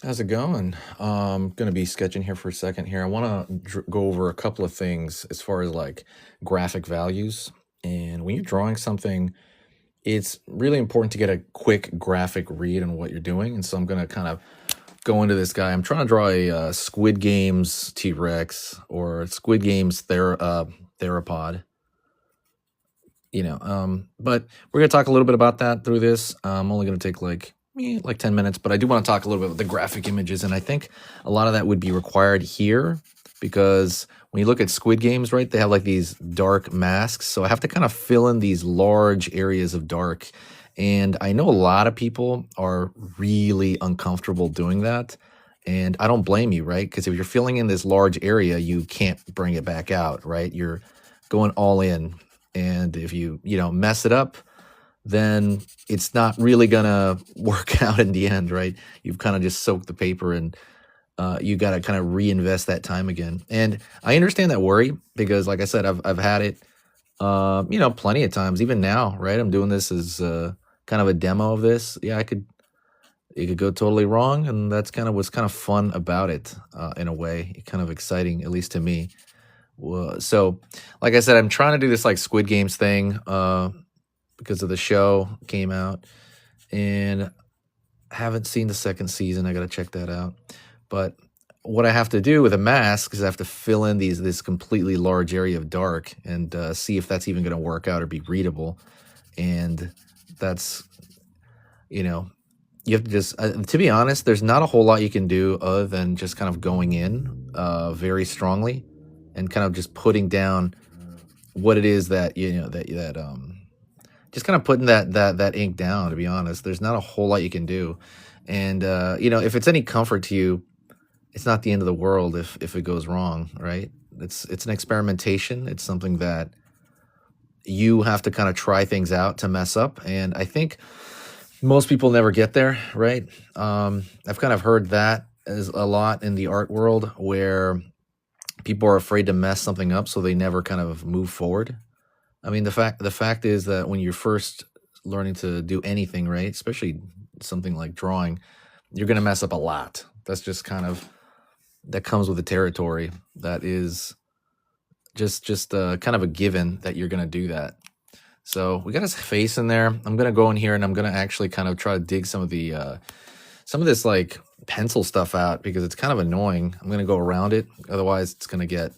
How's it going? Going to be sketching here for a second here. I want to go over a couple of things as far as like graphic values. And when you're drawing something, it's really important to get a quick graphic read on what you're doing. And so I'm going to kind of go into this guy. I'm trying to draw a Squid Games T-Rex or Squid Games theropod. But we're going to talk a little bit about that through this. I'm only going to take like 10 minutes, but I do want to talk a little bit about the graphic images. And I think a lot of that would be required here because when you look at Squid Games, right, they have like these dark masks. So I have to kind of fill in these large areas of dark. And I know a lot of people are really uncomfortable doing that. And I don't blame you, right? Because if you're filling in this large area, you can't bring it back out, right? You're going all in. And if you mess it up, then it's not really gonna work out in the end, right? You've kind of just soaked the paper, and you got to kind of reinvest that time again. And I understand that worry because, like I said, I've had it, plenty of times. Even now, right? I'm doing this as kind of a demo of this. Yeah, it could go totally wrong, and that's kind of what's kind of fun about it, in a way, kind of exciting, at least to me. So, like I said, I'm trying to do this like Squid Games thing because of the show came out, and I haven't seen the second season. I got to check that out. But what I have to do with a mask is I have to fill in this completely large area of dark and see if that's even going to work out or be readable. And that's, you have to just, to be honest, there's not a whole lot you can do other than just kind of going in very strongly and kind of just putting down what it is that just kind of putting that ink down. To be honest, there's not a whole lot you can do, and if it's any comfort to you, it's not the end of the world if it goes wrong, right? It's an experimentation. It's something that you have to kind of try things out to mess up, and I think most people never get there, right? I've kind of heard that as a lot in the art world where people are afraid to mess something up, so they never kind of move forward. I mean, the fact is that when you're first learning to do anything, right, especially something like drawing, you're going to mess up a lot. That's just kind of, that comes with the territory. That is just kind of a given that you're going to do that. So we got his face in there. I'm going to go in here and I'm going to actually kind of try to dig some of this like pencil stuff out because it's kind of annoying. I'm going to go around it. Otherwise it's going to get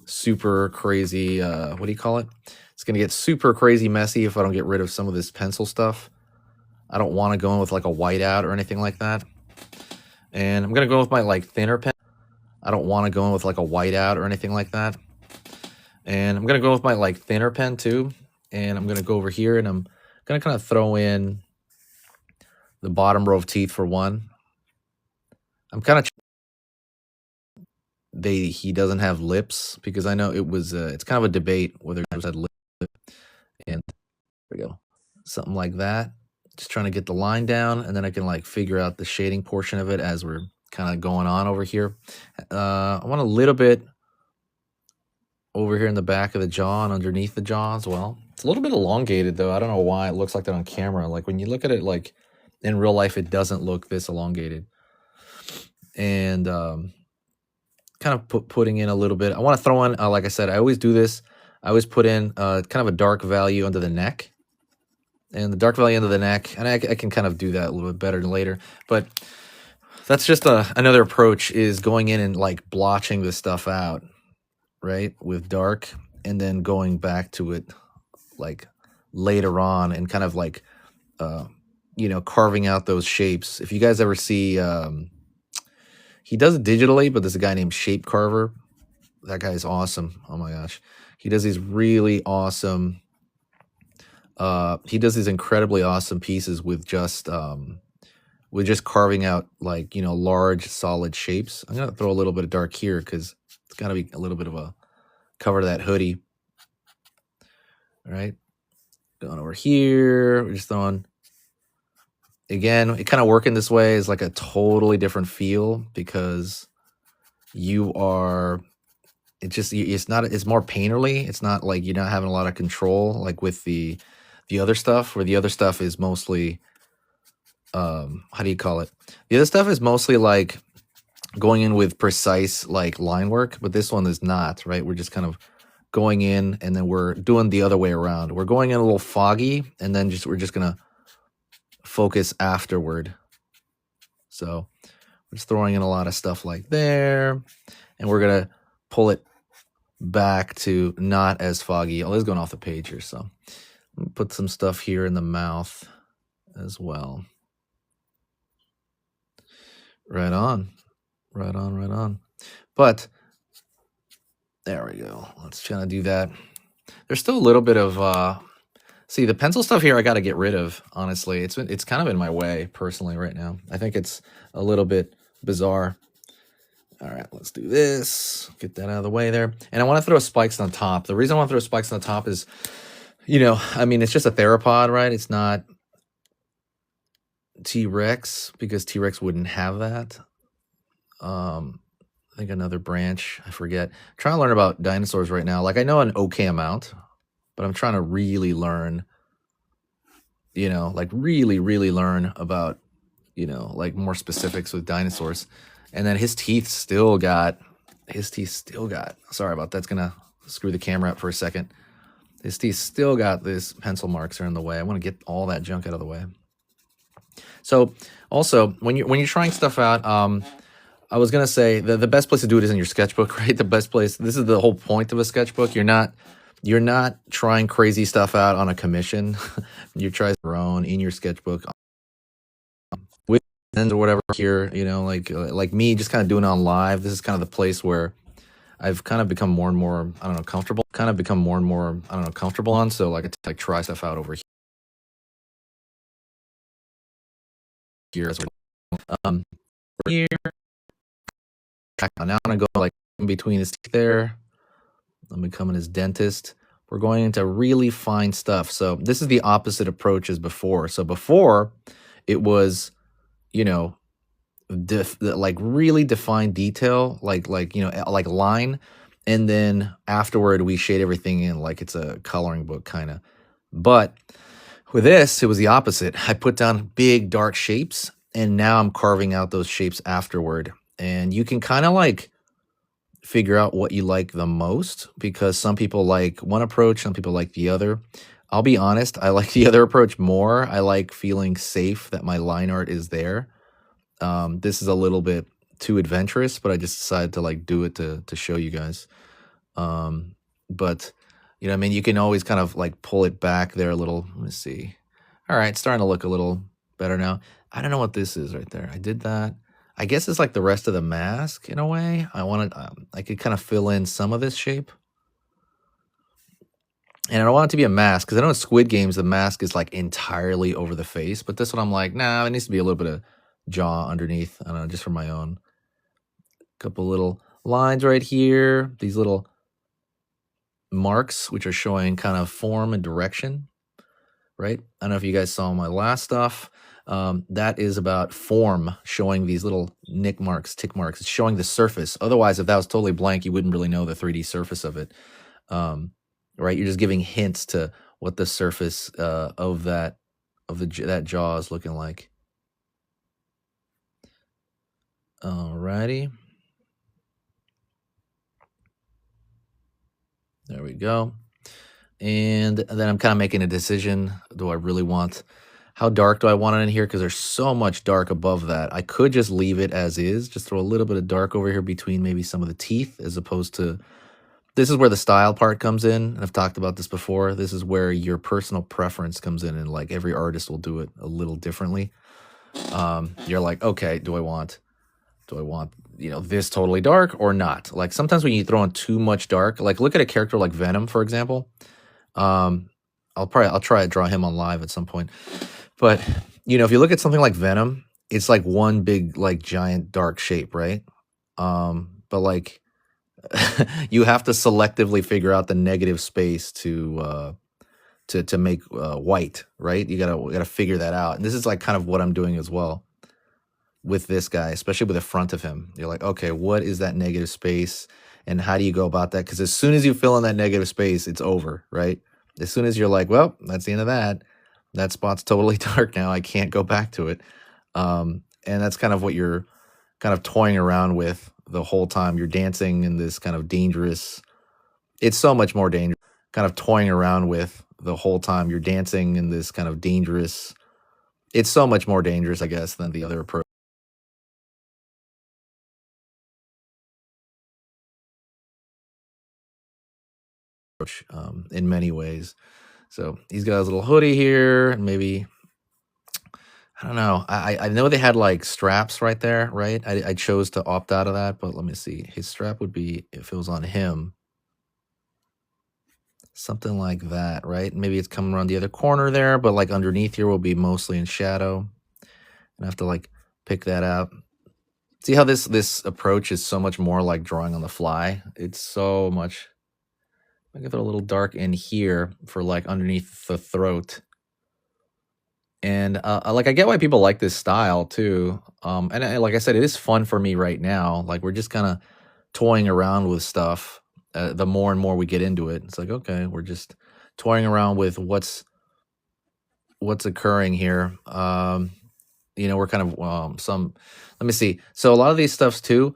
super crazy. What do you call it? It's going to get super crazy messy if I don't get rid of some of this pencil stuff. I don't want to go in with like a whiteout or anything like that. And I'm going to go with my like thinner pen. I don't want to go in with like a whiteout or anything like that. And I'm going to go with my like thinner pen too. And I'm going to go over here and I'm going to kind of throw in the bottom row of teeth for one. I'm kind of he doesn't have lips because I know it's kind of a debate whether he had lips, and there we go, something like that. Just trying to get the line down, and then I can like figure out the shading portion of it as we're kind of going on over here. I want a little bit over here in the back of the jaw and underneath the jaw as well. It's a little bit elongated though. I don't know why it looks like that on camera. Like when you look at it like in real life, it doesn't look this elongated. And kind of putting in a little bit. I want to throw in, like I said, I always do this. I always put in kind of a dark value under the neck. And the dark value under the neck, and I can kind of do that a little bit better later. But that's just another approach, is going in and like blotching this stuff out, right, with dark, and then going back to it like later on and kind of like, carving out those shapes. If you guys ever see... he does it digitally, but there's a guy named Shape Carver. That guy's awesome. Oh my gosh. He does these really awesome, he does these incredibly awesome pieces with just carving out like, large solid shapes. I'm going to throw a little bit of dark here because it's got to be a little bit of a cover to that hoodie. All right. Going over here. We're just throwing, again, it kind of working this way is like a totally different feel because it's more painterly. It's not like you're not having a lot of control like with the other stuff, where the other stuff is mostly how do you call it? The other stuff is mostly like going in with precise like line work, but this one is not, right? We're just kind of going in and then we're doing the other way around. We're going in a little foggy and then we're just gonna focus afterward. So we're just throwing in a lot of stuff like there, and we're gonna pull it back to not as foggy. Oh, this is going off the page here, so put some stuff here in the mouth as well. Right on. Right on, right on. But there we go. Let's try to do that. There's still a little bit of see, the pencil stuff here I got to get rid of, honestly. It's kind of in my way personally right now. I think it's a little bit bizarre. All right, let's do this. Get that out of the way there. And I want to throw spikes on top. The reason I want to throw spikes on the top is, you know, I mean, it's just a theropod, right? It's not T-Rex, because T-Rex wouldn't have that. I think another branch, I forget. I'm trying to learn about dinosaurs right now. Like, I know an okay amount, but I'm trying to really learn, you know, like really, really learn about, you know, like more specifics with dinosaurs. And then his teeth still got, sorry about that's gonna screw the camera up for a second. His teeth still got this pencil marks are in the way. I want to get all that junk out of the way. So also when you're trying stuff out, I was gonna say the best place to do it is in your sketchbook, right? The best place. This is the whole point of a sketchbook. You're not trying crazy stuff out on a commission. You try your own in your sketchbook with or whatever here, you know, like me just kind of doing it on live. This is kind of the place where I've kind of become more and more, I don't know, comfortable. On. So like I like try stuff out over here as well. Here. Now I'm gonna go like in between his teeth there. I'm becoming his dentist. We're going into really fine stuff. So this is the opposite approach as before. So before it was, you know, like really defined detail, like you know, like line, and then afterward we shade everything in like it's a coloring book kind of. But with this, it was the opposite. I put down big dark shapes, and now I'm carving out those shapes afterward. And you can kind of like figure out what you like the most, because some people like one approach, some people like the other. I'll be honest, I like the other approach more. I like feeling safe that my line art is there. This is a little bit too adventurous, but I just decided to like do it to show you guys. But you know, I mean, you can always kind of like pull it back there a little. Let me see. All right, it's starting to look a little better now. I don't know what this is right there. I did that. I guess it's like the rest of the mask in a way. I could kind of fill in some of this shape. And I don't want it to be a mask, because I know in Squid Games, the mask is like entirely over the face. But this one, I'm like, nah, it needs to be a little bit of jaw underneath. I don't know, just for my own. Couple little lines right here. These little marks, which are showing kind of form and direction, right? I don't know if you guys saw my last stuff. That is about form, showing these little tick marks. It's showing the surface. Otherwise, if that was totally blank, you wouldn't really know the 3D surface of it. Right? You're just giving hints to what the surface of that jaw is looking like. Alrighty. There we go. And then I'm kind of making a decision. Do I really want, how dark do I want it in here? Because there's so much dark above that. I could just leave it as is, just throw a little bit of dark over here between maybe some of the teeth, as opposed to, this is where the style part comes in. And I've talked about this before. This is where your personal preference comes in, and like every artist will do it a little differently. You're like, okay, do I want, you know, this totally dark or not? Like sometimes when you throw in too much dark, like look at a character like Venom, for example. I'll try to draw him on live at some point. But you know, if you look at something like Venom, it's like one big like giant dark shape, right? But like you have to selectively figure out the negative space to make white, right? You gotta figure that out. And this is like kind of what I'm doing as well with this guy, especially with the front of him. You're like, okay, what is that negative space, and how do you go about that? Because as soon as you fill in that negative space, it's over, right? As soon as you're like, well, that's the end of that. That spot's totally dark now. I can't go back to it. And that's kind of what you're kind of toying around with the whole time. You're dancing in this kind of dangerous, it's so much more dangerous, kind of toying around with the whole time. You're dancing in this kind of dangerous, it's so much more dangerous, I guess, than the other approach. In many ways. So he's got his little hoodie here, and maybe, I don't know. I know they had like straps right there, right? I chose to opt out of that, but let me see. His strap would be, if it was on him, something like that, right? Maybe it's coming around the other corner there, but like underneath here will be mostly in shadow. And I have to like pick that out. See how this approach is so much more like drawing on the fly? It's so much. I give it a little dark in here for like underneath the throat. And like I get why people like this style too. And like I said, it is fun for me right now. Like we're just kind of toying around with stuff. The more and more we get into it, it's like, okay, we're just toying around with what's occurring here. We're kind of let me see. So a lot of these stuffs too,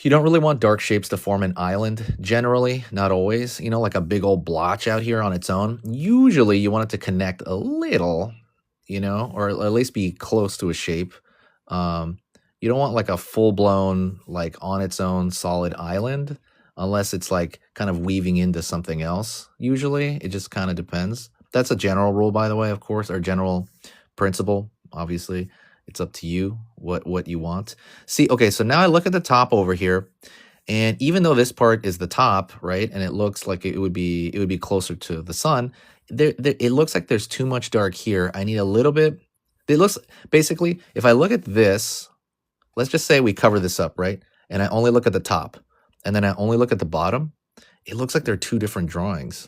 you don't really want dark shapes to form an island generally, not always, like a big old blotch out here on its own. Usually you want it to connect a little, or at least be close to a shape. You don't want like a full-blown, like on its own solid island, unless it's like kind of weaving into something else. Usually it just kind of depends. That's a general rule, by the way, of course, or general principle. Obviously, it's up to you what you want. See, okay, so now I look at the top over here, and even though this part is the top, right, and it looks like it would be closer to the sun, it looks like there's too much dark here. I need a little bit. It looks, basically, if I look at this, let's just say we cover this up, right, and I only look at the top, and then I only look at the bottom, it looks like they're two different drawings.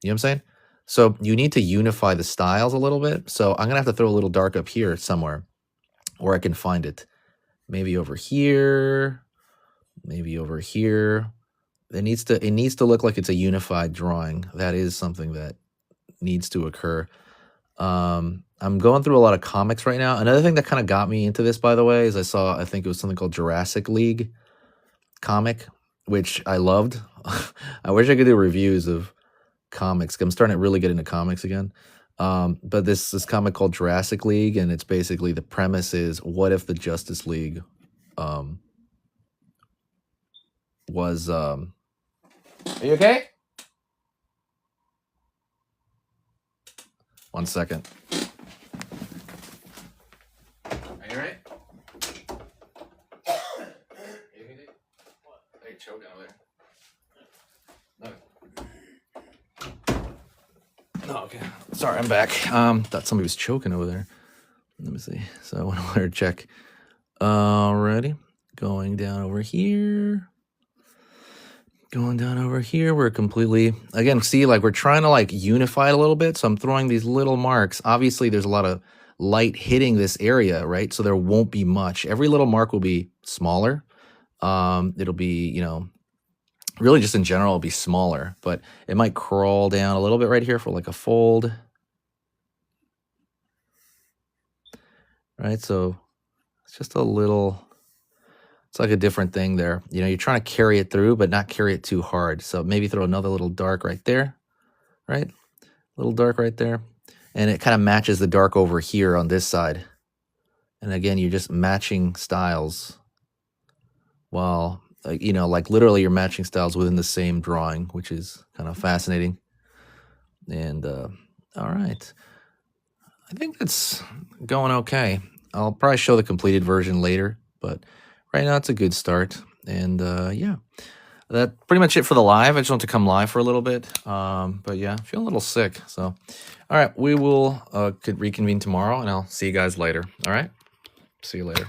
You know what I'm saying? So you need to unify the styles a little bit. So I'm going to have to throw a little dark up here somewhere where I can find it. Maybe over here. Maybe over here. It needs to look like it's a unified drawing. That is something that needs to occur. I'm going through a lot of comics right now. Another thing that kind of got me into this, by the way, is I think it was something called Jurassic League comic, which I loved. I wish I could do reviews of comics. I'm starting to really get into comics again. But this comic called Jurassic League, and it's basically, the premise is, what if the Justice League was are you okay? One second. Are you right? Are you choking over there? No. Oh, okay. Sorry, I'm back. Thought somebody was choking over there. Let me see. So I went over there to check. Alrighty. Going down over here. Going down over here. We're completely, again, see, like we're trying to like unify it a little bit. So I'm throwing these little marks. Obviously, there's a lot of light hitting this area, right? So there won't be much. Every little mark will be smaller. It'll be, really just in general, it'll be smaller, but it might crawl down a little bit right here for like a fold. Right, so it's just a little, it's like a different thing there. You're trying to carry it through, but not carry it too hard. So maybe throw another little dark right there, right? Little dark right there. And it kind of matches the dark over here on this side. And again, you're just matching styles. Well, like literally you're matching styles within the same drawing, which is kind of fascinating. And all right. I think that's going okay. I'll probably show the completed version later, but right now it's a good start. And yeah, that's pretty much it for the live. I just want to come live for a little bit. But yeah, I feel a little sick. So, all right, we will could reconvene tomorrow, and I'll see you guys later. All right, see you later.